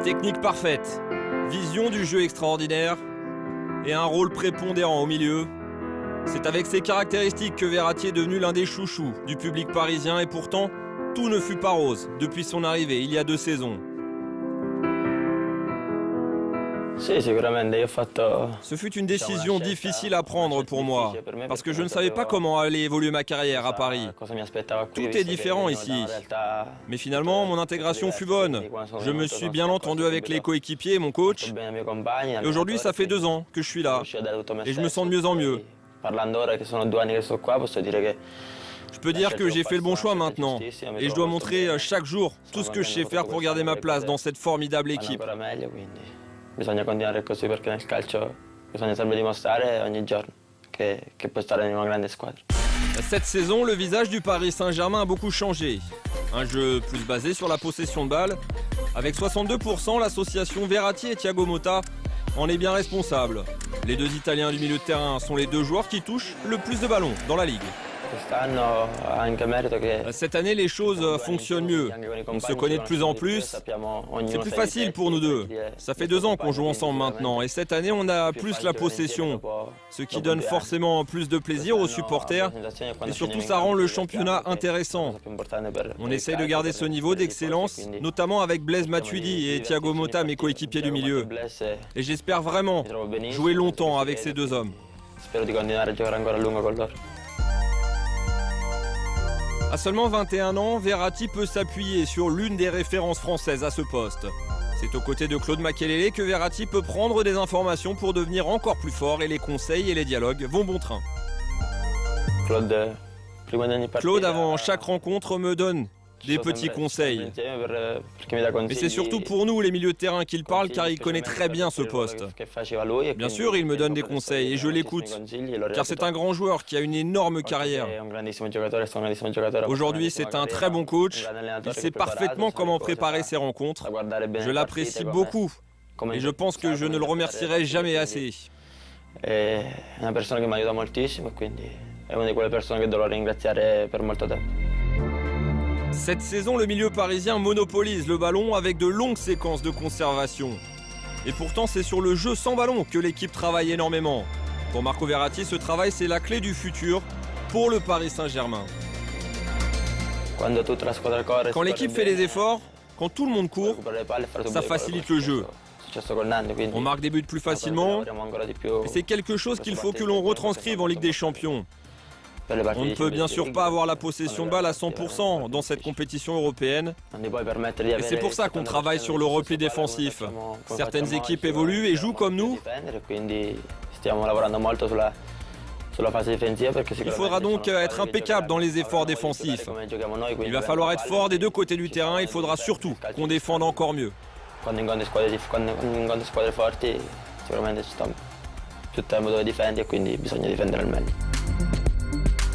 Technique parfaite, vision du jeu extraordinaire et un rôle prépondérant au milieu. C'est avec ces caractéristiques que Verratti est devenu l'un des chouchous du public parisien et pourtant, tout ne fut pas rose depuis son arrivée il y a 2 saisons. Ce fut une décision difficile à prendre pour moi, parce que je ne savais pas comment allait évoluer ma carrière à Paris. Tout est différent ici. Mais finalement, mon intégration fut bonne. Je me suis bien entendu avec les coéquipiers et mon coach. Et aujourd'hui, ça fait 2 ans que je suis là. Et je me sens de mieux en mieux. Je peux dire que j'ai fait le bon choix maintenant. Et je dois montrer chaque jour tout ce que je sais faire pour garder ma place dans cette formidable équipe. Bisogna continuare così perché nel calcio bisogna sempre dimostrare ogni giorno che puoi stare in una grande squadra. Cette saison, le visage du Paris Saint-Germain a beaucoup changé. Un jeu plus basé sur la possession de balle. Avec 62%, l'association Verratti et Thiago Motta en est bien responsable. Les 2 Italiens du milieu de terrain sont les 2 joueurs qui touchent le plus de ballons dans la Ligue. Cette année, les choses fonctionnent mieux. On se connaît de plus en plus. C'est plus facile pour nous deux. Ça fait 2 ans qu'on joue ensemble maintenant. Et cette année, on a plus la possession. Ce qui donne forcément plus de plaisir aux supporters. Et surtout, ça rend le championnat intéressant. On essaye de garder ce niveau d'excellence, notamment avec Blaise Matuidi et Thiago Motta, mes coéquipiers du milieu. Et j'espère vraiment jouer longtemps avec ces 2 hommes. À seulement 21 ans, Verratti peut s'appuyer sur l'une des références françaises à ce poste. C'est aux côtés de Claude Makélélé que Verratti peut prendre des informations pour devenir encore plus fort et les conseils et les dialogues vont bon train. Claude, avant chaque rencontre, me donne des petits conseils. Mais c'est surtout pour nous, les milieux de terrain, qu'il parle car il connaît très bien ce poste. Bien sûr, il me donne des conseils et je l'écoute, car c'est un grand joueur qui a une énorme carrière. Aujourd'hui, c'est un très bon coach. Il sait parfaitement comment préparer ses rencontres. Je l'apprécie beaucoup et je pense que je ne le remercierai jamais assez. È una persona che mi aiuta moltissimo e quindi è una di quelle persone che dovrò ringraziare per molto tempo. Cette saison, le milieu parisien monopolise le ballon avec de longues séquences de conservation. Et pourtant, c'est sur le jeu sans ballon que l'équipe travaille énormément. Pour Marco Verratti, ce travail, c'est la clé du futur pour le Paris Saint-Germain. Quand l'équipe fait des efforts, quand tout le monde court, ça facilite le jeu. On marque des buts plus facilement, et c'est quelque chose qu'il faut que l'on retranscrive en Ligue des Champions. On ne peut bien sûr pas avoir la possession de balle à 100% dans cette compétition européenne. Et c'est pour ça qu'on travaille sur le repli défensif. Certaines équipes évoluent et jouent comme nous. Il faudra donc être impeccable dans les efforts défensifs. Il va falloir être fort des 2 côtés du terrain. Il faudra surtout qu'on défende encore mieux.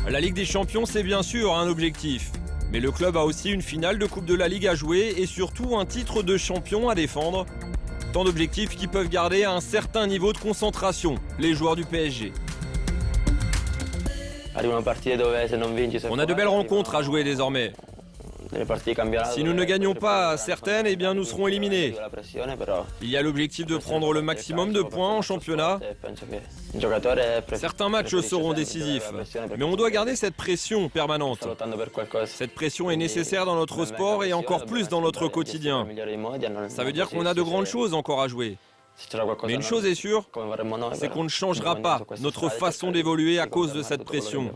La Ligue des Champions, c'est bien sûr un objectif. Mais le club a aussi une finale de Coupe de la Ligue à jouer et surtout un titre de champion à défendre. Tant d'objectifs qui peuvent garder un certain niveau de concentration, les joueurs du PSG. On a de belles rencontres à jouer désormais. Si nous ne gagnons pas certaines, eh bien nous serons éliminés. Il y a l'objectif de prendre le maximum de points en championnat. Certains matchs seront décisifs, mais on doit garder cette pression permanente. Cette pression est nécessaire dans notre sport et encore plus dans notre quotidien. Ça veut dire qu'on a de grandes choses encore à jouer. Mais une chose est sûre, c'est qu'on ne changera pas notre façon d'évoluer à cause de cette pression.